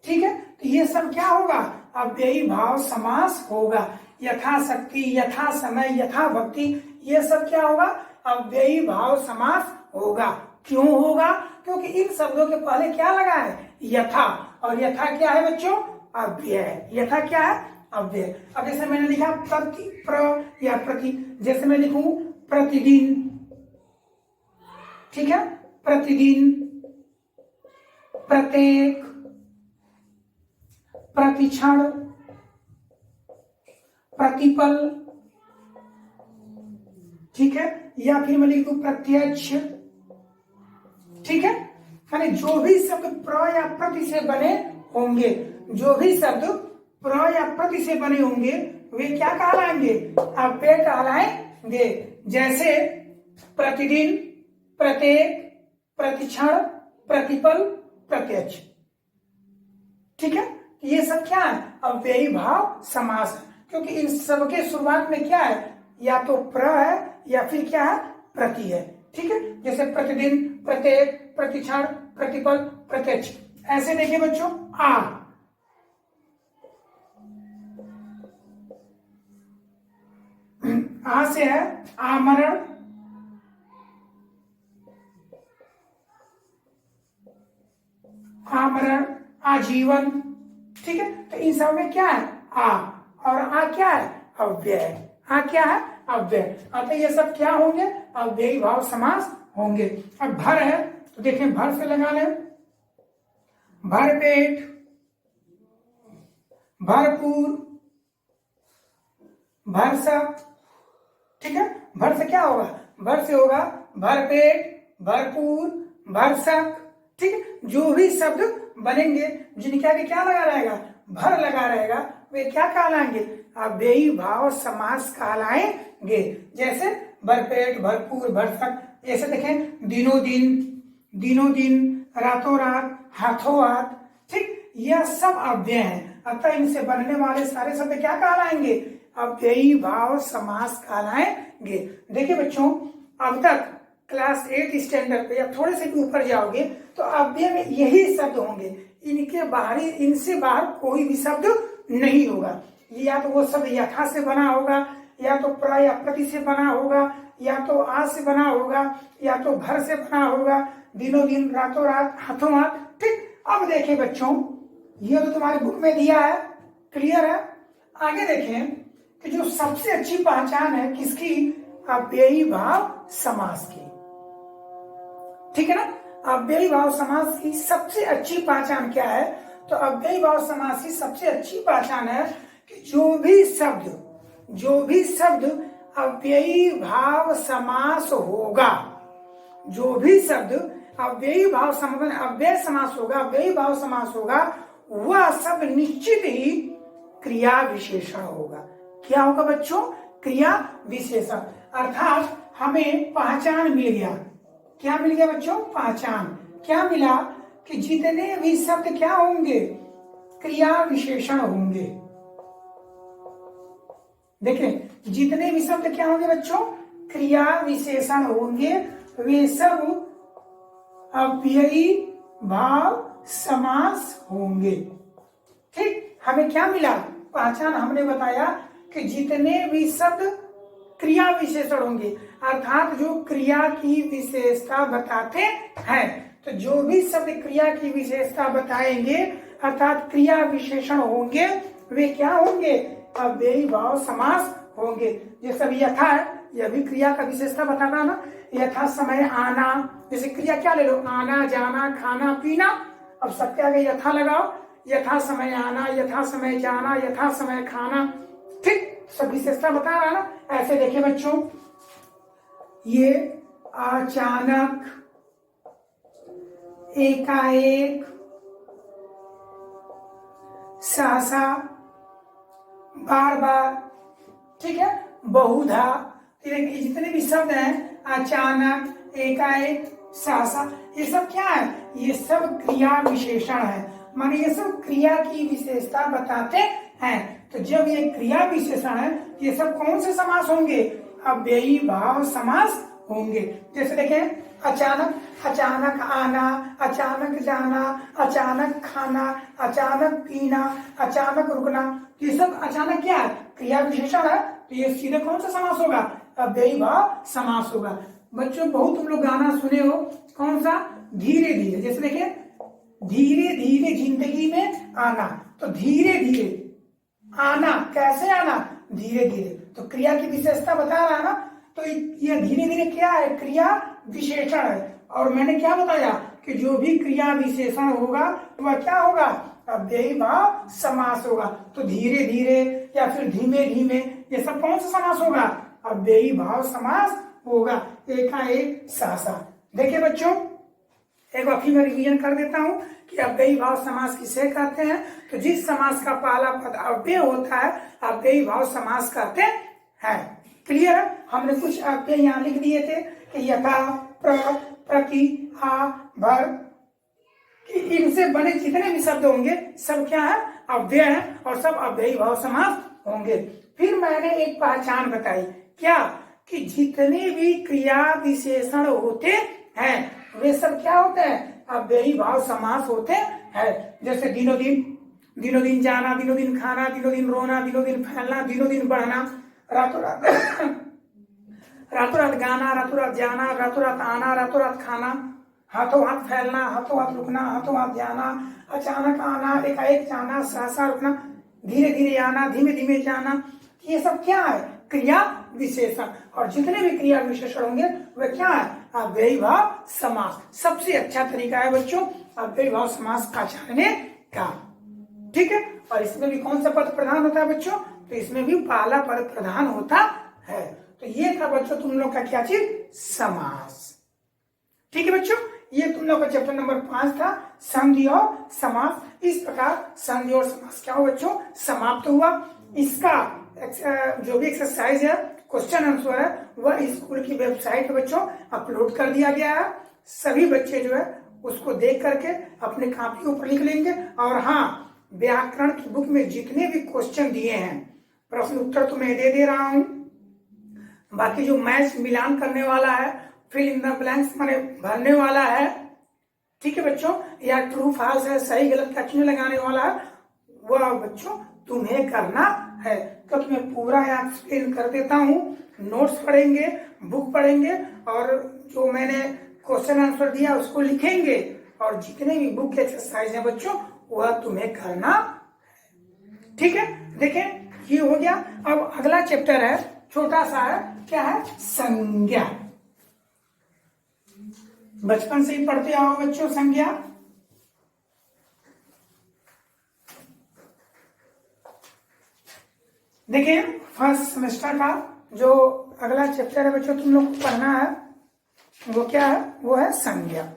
ठीक है, तो ये सब क्या होगा? अव्ययी भाव समास होगा। यथाशक्ति, यथा समय, यथा भक्ति, ये सब क्या होगा? अव्ययी भाव समास होगा। क्यों होगा? क्योंकि इन शब्दों के पहले क्या लगा है? यथा, और यथा क्या है बच्चों? अव्यय। यथा क्या है? अव्यय। अब जैसे मैंने लिखा प्रति, प्र या प्रति, जैसे मैं लिखूं प्रतिदिन, ठीक है, प्रतिदिन, प्रत्येक, प्रतिक्षण, प्रतिपल, ठीक है, या फिर मैं लिख दूं प्रत्यक्ष, ठीक है। यानी जो भी शब्द प्र या प्रति से बने होंगे, जो भी शब्द प्र या प्रति से बने होंगे, वे क्या कहलाएंगे? अव्यय कहलाएंगे। जैसे प्रतिदिन, प्रत्येक, प्रतिक्षण, प्रतिपल, प्रत्यक्ष, ठीक है। ये सब क्या है? अव्ययी भाव समास है, क्योंकि इन सब के शुरुआत में क्या है? या तो प्र है या फिर क्या है? प्रति है, ठीक है। जैसे प्रतिदिन, प्रत्येक, प्रतिक्षण, प्रतिपल, प्रत्यक्ष। ऐसे देखिए बच्चों, आ से है आमरण, आमरण, आजीवन, ठीक है। तो इन सब में क्या है? आ, और आ क्या है? अव्यय। आ क्या है? अव्यय। अतः ये सब क्या होंगे? अव्ययी भाव समास होंगे। अब भर है, तो देखिए भर से लगा लें, भरपेट, भरपूर, भरसक, ठीक है। भर से क्या होगा? भर से होगा भरपेट, भरपूर, भरसक, ठीक है। जो भी शब्द बनेंगे जिनके आगे क्या लगा रहेगा? भर लगा रहेगा, वे क्या कहलाएंगे? अव्ययी भाव समास कहलाएंगे। जैसे भरपेट, भरपूर, भरसक। जैसे देखें दिनों दिन, दिनों दिन, रातों रात, हाथों हाथ, ठीक, यह सब अव्यय हैं। अतः इनसे बनने वाले सारे शब्द क्या कहलाएंगे? अव्ययी भाव समास कहलाएंगे। देखिए बच्चों, अब तक क्लास 8 स्टैंडर्ड पे या थोड़े से भी ऊपर जाओगे तो अव्यय में यही शब्द होंगे। इनके बाहरी, इनसे बाहर कोई भी शब्द नहीं होगा। या तो वो शब्द यथा से बना होगा, या तो प्र या प्रति से बना होगा, या तो आ से बना होगा, या तो भर से बना होगा, दिनों दिन, रातों रात, हाथों हाथ, ठीक। अब देखिए बच्चों, ये तो तुम्हारे बुक में दिया है, क्लियर है। आगे देखें कि जो सबसे अच्छी पहचान है किसकी? अव्ययी भाव समास की, ठीक है ना। अव्ययी भाव समास की सबसे अच्छी पहचान क्या है? तो अव्ययी भाव समास की सबसे अच्छी पहचान है कि जो भी शब्द अव्ययी भाव समास होगा, जो भी शब्द अव्ययी भाव समास, अव्यय समास होगा, अव्ययी भाव समास होगा, वह शब्द निश्चित ही क्रिया विशेषण होगा। क्या होगा बच्चों? क्रिया विशेषण। अर्थात हमें पहचान मिल गया। क्या मिल गया बच्चों? पहचान। क्या मिला? कि जितने भी शब्द क्या होंगे? क्रिया विशेषण होंगे। देखें, जितने भी शब्द क्या होंगे बच्चों? क्रिया विशेषण होंगे, वे सब अव्ययी भाव समास होंगे, ठीक। हमें क्या मिला? पहचान। हमने बताया कि जितने भी शब्द क्रिया विशेषण होंगे, अर्थात जो क्रिया की विशेषता बताते हैं, तो जो भी शब्द क्रिया की विशेषता बताएंगे अर्थात क्रिया विशेषण होंगे, वे क्या होंगे? अव्ययी भाव समास होंगे। जैसे अभी यथा है, यह भी क्रिया का विशेषता बताता ना। यथा समय आना, जैसे क्रिया क्या ले लो? आना, जाना, खाना, पीना। अब सबके आगे यथा लगाओ, यथा समय आना, यथा समय जाना, यथा समय खाना, ठीक, सब विशेषता बता रहा ना। ऐसे देखिए बच्चों, ये अचानक, एकाएक, सहसा, बार बार, ठीक है, बहुधा। जितने भी शब्द हैं, अचानक, एकाएक, सहसा, ये सब क्या है? ये सब क्रिया विशेषण है। माने ये सब क्रिया की विशेषता बताते हैं। तो जब ये क्रिया विशेषण है, ये सब कौन से समास होंगे? अव्ययी भाव समास होंगे। जैसे देखें, अचानक, अचानक आना, अचानक जाना, अचानक खाना, अचानक पीना, अचानक रुकना। ये सब अचानक क्या है? क्रिया विशेषण है। तो ये सीधे कौन सा समास होगा? अव्ययी भाव समास होगा। बच्चों बहुत तुम लोग गाना सुने हो, कौन सा? धीरे धीरे। जैसे देखिए, धीरे धीरे जिंदगी में आना, तो धीरे धीरे आना, कैसे आना? धीरे धीरे। तो क्रिया की विशेषता बता रहा ना, तो ये धीरे धीरे क्या है? क्रिया विशेषण है। और मैंने क्या बताया कि जो भी क्रिया विशेषण होगा वह क्या होगा? अव्ययी भाव समास होगा। तो धीरे धीरे या फिर धीमे धीमे, ये सब कौन सा समास होगा? अव्ययी भाव समास होगा। एकाएक, सहसा। देखिए बच्चों, एक बार फिर मैं रिवीजन कर देता हूं कि अव्ययी भाव समास किसे कहते हैं। तो जिस समास का पहला पद अव्यय होता है, अव्ययी भाव समास कहते हैं। क्लियर है? हमने कुछ अव्यय यहाँ लिख दिए थे कि यथा, प्र, प्रति, आ, भर, इनसे बने जितने भी शब्द होंगे सब क्या है? अव्यय है, और सब अव्ययी भाव समास होंगे। फिर मैंने एक पहचान बताई, क्या? कि जितने भी क्रिया विशेषण होते हैं वे सब क्या होते हैं? अव्ययी भाव समास होते हैं। जैसे दिनों दिन जाना, दिनों दिन खाना, दिनों दिन रोना, दिनों दिन फैलना, दिनों दिन बढ़ना, रातों रात रातों रात गाना, रातों रात जाना, रातों रात आना, रातों रात खाना, हाथों हाथ फैलना, हाथों हाथ रुकना, हाथों हाथ जाना, अचानक आना, एकाएक जाना, सहसा रुकना, धीरे धीरे आना, धीमे धीमे जाना। ये सब क्या है? क्रिया विशेषण। और जितने भी क्रिया विशेषण होंगे वे क्या है? अव्ययी भाव समास। सबसे अच्छा तरीका है बच्चों अव्ययी भाव समास का जानने का। ठीक है? और इसमें भी कौन सा पद प्रधान होता है बच्चों? तो इसमें भी पहला पद प्रधान होता है। तो ये था बच्चों तुम लोग का क्या चीज? समास। ठीक है बच्चों, ये तुम लोग का चैप्टर नंबर 5 था, संधि और समास। इस प्रकार संधि और समास क्या हो बच्चों? समाप्त हुआ। इसका जो भी एक्सरसाइज है, क्वेश्चन आंसर है, वह स्कूल की वेबसाइट पे बच्चों अपलोड कर दिया गया है। सभी बच्चे जो है उसको देख करके अपने कॉपी ऊपर लिख लेंगे। और हाँ, व्याकरण की बुक में जितने भी क्वेश्चन दिए हैं, प्रश्न उत्तर तो मैं दे रहा हूं, बाकी जो मैच मिलान करने वाला है, फिल इन द ब्लैंक्स माने भरने वाला है, ठीक है बच्चों, या ट्रू फॉल्स है, सही गलत का चिन्ह लगाने वाला है, वह बच्चों तुम्हें करना है। क्योंकि मैं पूरा यहाँ एक्सप्लेन कर देता हूँ। नोट्स पढ़ेंगे, बुक पढ़ेंगे, और जो मैंने क्वेश्चन आंसर दिया उसको लिखेंगे, और जितने भी बुक एक्सरसाइज है बच्चों वह तुम्हें करना है। ठीक है? देखें, ये हो गया। अब अगला चैप्टर है, छोटा सा है, क्या है? संज्ञा। बचपन से ही पढ़ते आओ बच्चों संज्ञा। देखिए, फर्स्ट सेमेस्टर का जो अगला चैप्टर है बच्चों तुम लोग को पढ़ना है, वो क्या है? वो है संज्ञा।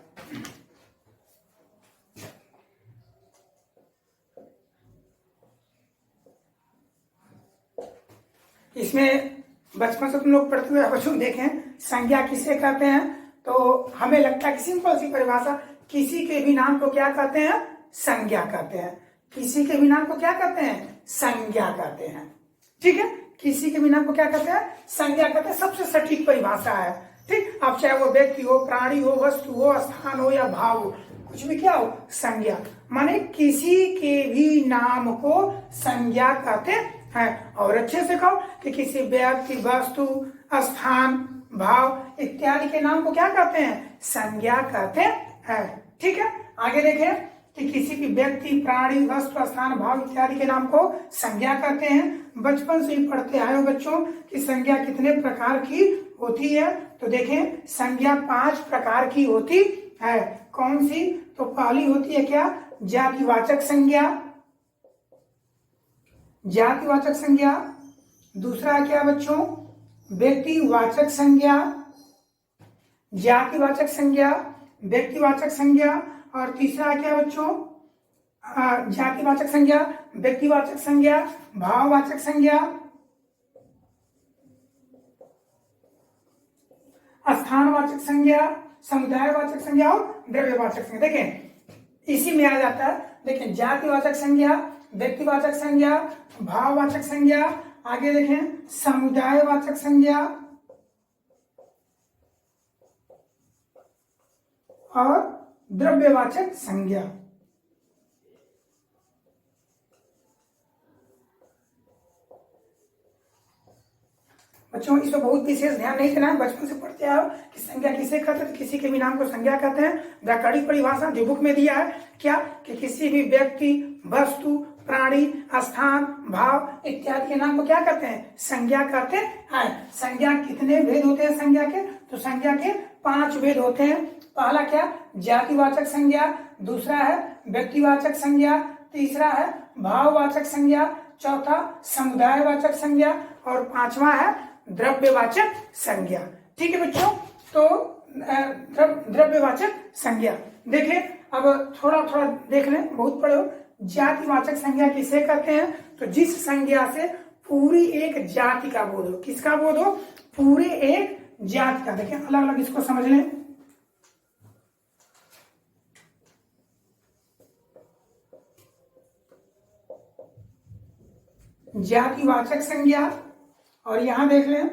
इसमें बचपन से तुम लोग पढ़ते हुए बच्चों देखें, संज्ञा किसे कहते हैं? तो हमें लगता है कि सिंपल सी परिभाषा, किसी के भी नाम को क्या कहते हैं? संज्ञा कहते हैं। किसी के भी नाम को क्या कहते हैं? संज्ञा कहते हैं। ठीक है? किसी के भी नाम को क्या कहते हैं? संज्ञा कहते हैं। सबसे सटीक परिभाषा है। ठीक? अब चाहे वो व्यक्ति हो, प्राणी हो, वस्तु हो, स्थान हो या भाव हो, कुछ भी क्या हो? संज्ञा। माने किसी के भी नाम को संज्ञा कहते हैं। और अच्छे से कहो कि किसी व्यक्ति, वस्तु, स्थान, भाव इत्यादि के नाम को क्या कहते हैं? संज्ञा कहते हैं। ठीक है? आगे देखें कि किसी भी व्यक्ति, प्राणी, वस्तु, स्थान, भाव इत्यादि के नाम को संज्ञा कहते हैं। बचपन से ही पढ़ते आए हो बच्चों कि संज्ञा कितने प्रकार की होती है। तो देखें, संज्ञा 5 प्रकार की होती है। कौन सी? तो पहली होती है क्या? जातिवाचक संज्ञा। जातिवाचक संज्ञा। दूसरा है क्या बच्चों? व्यक्तिवाचक संज्ञा। जातिवाचक संज्ञा, व्यक्तिवाचक संज्ञा, और तीसरा क्या बच्चों? जातिवाचक संज्ञा, व्यक्तिवाचक संज्ञा, भाववाचक संज्ञा, स्थानवाचक संज्ञा, समुदायवाचक संज्ञा और द्रव्यवाचक संज्ञा। देखें, इसी में आ जाता है। देखें, जातिवाचक संज्ञा, व्यक्तिवाचक संज्ञा, भाववाचक संज्ञा, आगे देखें समुदायवाचक संज्ञा, और द्रव्यवाचक संज्ञा। बच्चों इस पर बहुत विशेष ध्यान नहीं देना है, बचपन से पढ़ते आओ कि संज्ञा किसे कहते हैं, किसी के भी नाम को संज्ञा कहते हैं। व्याकरणिक परिभाषा जो बुक में दिया है क्या, कि किसी भी व्यक्ति, वस्तु, प्राणी, स्थान, भाव इत्यादि के नाम को क्या कहते हैं, संज्ञा कहते हैं। संज्ञा कितने भेद होते हैं संज्ञा के, तो संज्ञा के 5 भेद होते हैं। पहला क्या, जातिवाचक संज्ञा, दूसरा है व्यक्तिवाचक संज्ञा, तीसरा है भाववाचक संज्ञा, चौथा समुदायवाचक संज्ञा और पांचवा है द्रव्यवाचक संज्ञा। ठीक है बच्चों, तो द्रव्यवाचक संज्ञा देखें। अब थोड़ा थोड़ा देख लें, बहुत पढ़े हो। जातिवाचक संज्ञा किसे कहते हैं, तो जिस संज्ञा से पूरी एक जाति का बोध हो। किसका बोध हो, पूरे एक जाति का। देखें अलग अलग इसको समझ लें। जातिवाचक संज्ञा, और यहां देख लें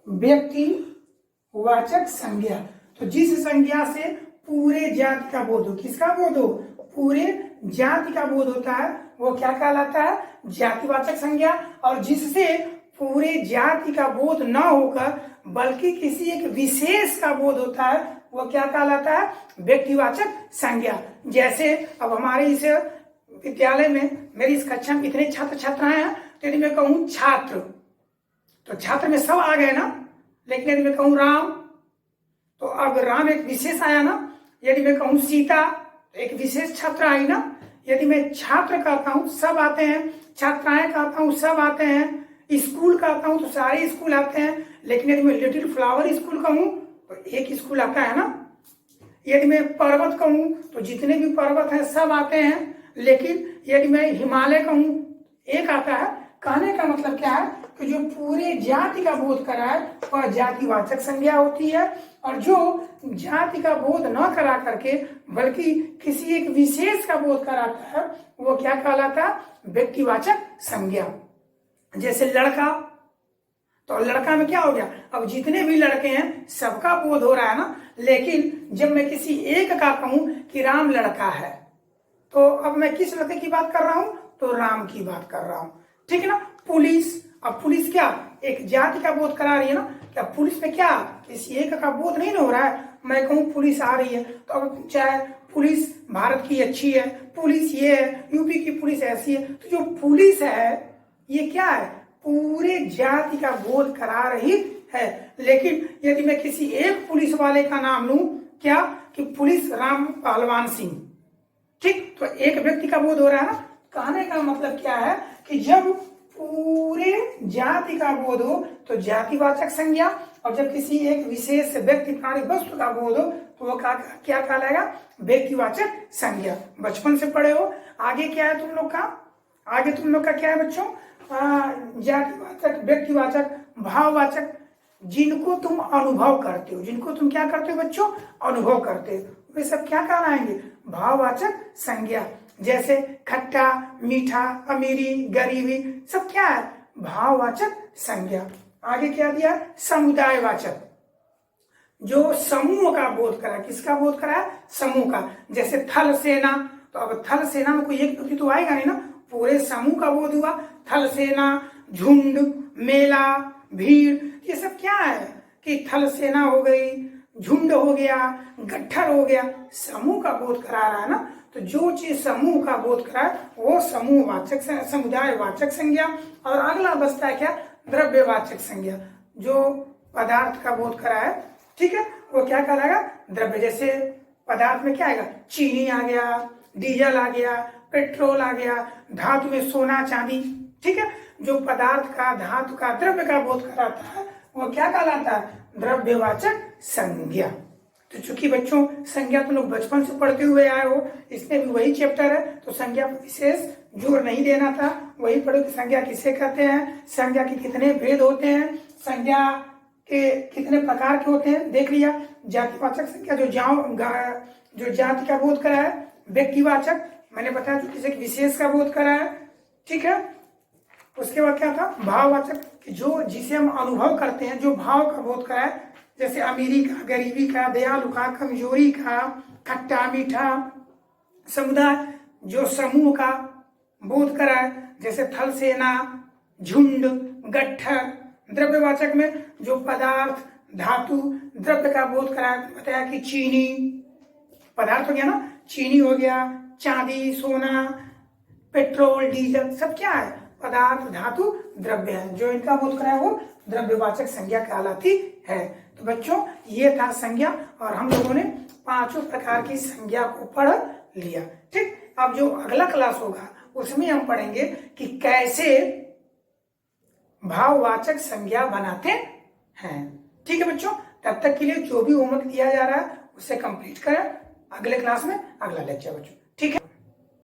व्यक्तिवाचक संज्ञा। तो जिस संज्ञा से पूरे जाति का बोध हो, किसका बोध हो, पूरे जाति का बोध होता है, वो क्या कहलाता है, जातिवाचक संज्ञा। और जिससे पूरे जाति का बोध न होकर बल्कि किसी एक विशेष का बोध होता है, वो क्या कहलाता है, व्यक्तिवाचक संज्ञा। जैसे अब हमारे इस विद्यालय में, मेरी इस कक्षा में इतने छात्र छात्राएं हैं, तो यदि मैं कहूं छात्र, तो छात्र में सब आ गए ना। लेकिन यदि मैं कहूं राम, तो अब राम एक विशेष आया ना। यदि मैं कहूं सीता, तो एक विशेष छात्र आई ना। यदि मैं छात्र कहता हूं सब आते हैं, छात्राएं कहता हूं सब आते हैं, स्कूल कहता हूं तो सारे स्कूल आते हैं। लेकिन यदि मैं लिटिल फ्लावर स्कूल कहूं तो एक स्कूल आता है ना। यदि मैं पर्वत कहूं तो जितने भी पर्वत हैं सब आते हैं। लेकिन यदि मैं हिमालय कहूं एक आता है। कहने का मतलब क्या है कि जो पूरे जाति का बोध कराए वह जातिवाचक संज्ञा होती है, और जो जाति का बोध न करा करके बल्कि किसी एक विशेष का बोध कराता है, वो क्या कहलाता है, व्यक्तिवाचक संज्ञा। जैसे लड़का, तो लड़का में क्या हो गया, अब जितने भी लड़के हैं सबका बोध हो रहा है ना। लेकिन जब मैं किसी एक का कहूं कि राम लड़का है, तो अब मैं किस लड़के की बात कर रहा हूं, तो राम की बात कर रहा हूं। ठीक है ना। पुलिस, अब पुलिस क्या एक जाति का बोध करा रही है ना। क्या पुलिस में क्या किसी एक का बोध नहीं ना हो रहा है। मैं कहूं पुलिस आ रही है, तो अब चाहे पुलिस भारत की अच्छी है, पुलिस ये है, यूपी की पुलिस ऐसी है, तो जो पुलिस है ये क्या है, पूरे जाति का बोध करा रही है। लेकिन यदि मैं किसी एक पुलिस वाले का नाम लूं, क्या कि पुलिस राम पहलवान सिंह, ठीक, तो एक व्यक्ति का बोध हो रहा है ना। कहने का मतलब क्या है कि जब पूरे जाति का बोध हो तो जातिवाचक संज्ञा, और जब किसी एक विशेष व्यक्ति, प्राणी, वस्तु का बोध हो तो वो क्या कहलाएगा, व्यक्तिवाचक संज्ञा। बचपन से पढ़े हो। आगे क्या है तुम लोग का, आगे तुम लोग का क्या है बच्चों, जातिवाचक, व्यक्तिवाचक, भाववाचक, जिनको तुम अनुभव करते हो, जिनको तुम क्या करते हो बच्चों, अनुभव करते हो, वे सब क्या कहलाएंगे, भाववाचक संज्ञा। जैसे खट्टा, मीठा, अमीरी, गरीबी, सब क्या है, भाववाचक संज्ञा। आगे क्या दिया, समुदायवाचक, जो समूह का बोध करा। किसका बोध करा, समूह का। जैसे थल सेना, तो अब थल सेना में कोई एक व्यक्ति तो आएगा नहीं ना, पूरे समूह का बोध हुआ। थल सेना, झुंड, मेला, भीड़, ये सब क्या है कि थल सेना हो गई, झुंड हो गया, गट्ठर हो गया, समूह का बोध करा रहा है ना। तो जो चीज समूह का बोध कराए वो समूहवाचक, समुदायवाचक संज्ञा। और अगला बचता है क्या, द्रव्यवाचक संज्ञा, जो पदार्थ का बोध कराए, ठीक है, वो क्या कहलाएगा, द्रव्य। जैसे पदार्थ में क्या आएगा, चीनी आ गया, डीजल आ गया, पेट्रोल आ गया, धातु में सोना चांदी, ठीक है। जो पदार्थ का, धातु का, द्रव्य का बोध कराता है वो क्या कहलाता है, द्रव्यवाचक संज्ञा। तो चूंकि बच्चों संज्ञा तो लोग बचपन से पढ़ते हुए आए हो, इसमें भी वही चैप्टर है, तो संज्ञा पर विशेष जोर नहीं देना था। वही पढ़ो कि संज्ञा किसे कहते हैं, संज्ञा के कितने भेद होते हैं, संज्ञा के कितने प्रकार के होते हैं, देख लिया। जातिवाचक संज्ञा जो जाति का बोध करा है, व्यक्तिवाचक मैंने बताया जो किसी विशेष का बोध करा है, ठीक है। उसके बाद क्या था, भाववाचक, कि जो जिसे हम अनुभव करते हैं, जो भाव का बोध करा है, जैसे अमीरी का, गरीबी का, दयालु का, कमजोरी का, खट्टा मीठा, समुदाय जो समूह का बोध कराए, जैसे थल सेना, झुंड, गट्ठर। द्रव्यवाचक में जो पदार्थ, धातु, द्रव्य का बोध कराया, बताया कि चीनी पदार्थ हो गया ना, चीनी हो गया, चांदी, सोना, पेट्रोल, डीजल, सब क्या है? पदार्थ, धातु, द्रव्य है। जो इनका बोध कराया वो द्रव्यवाचक संज्ञा कहलाती है। तो बच्चों ये था संज्ञा, और हम लोगों ने 5 प्रकार की संज्ञा को पढ़ लिया। ठीक, अब जो अगला क्लास होगा उसमें हम पढ़ेंगे कि कैसे भाववाचक संज्ञा बनाते हैं। ठीक है बच्चों, तब तक के लिए जो भी होमवर्क दिया जा रहा है उसे कंप्लीट करें। अगले क्लास में अगला लेक्चर बच्चों।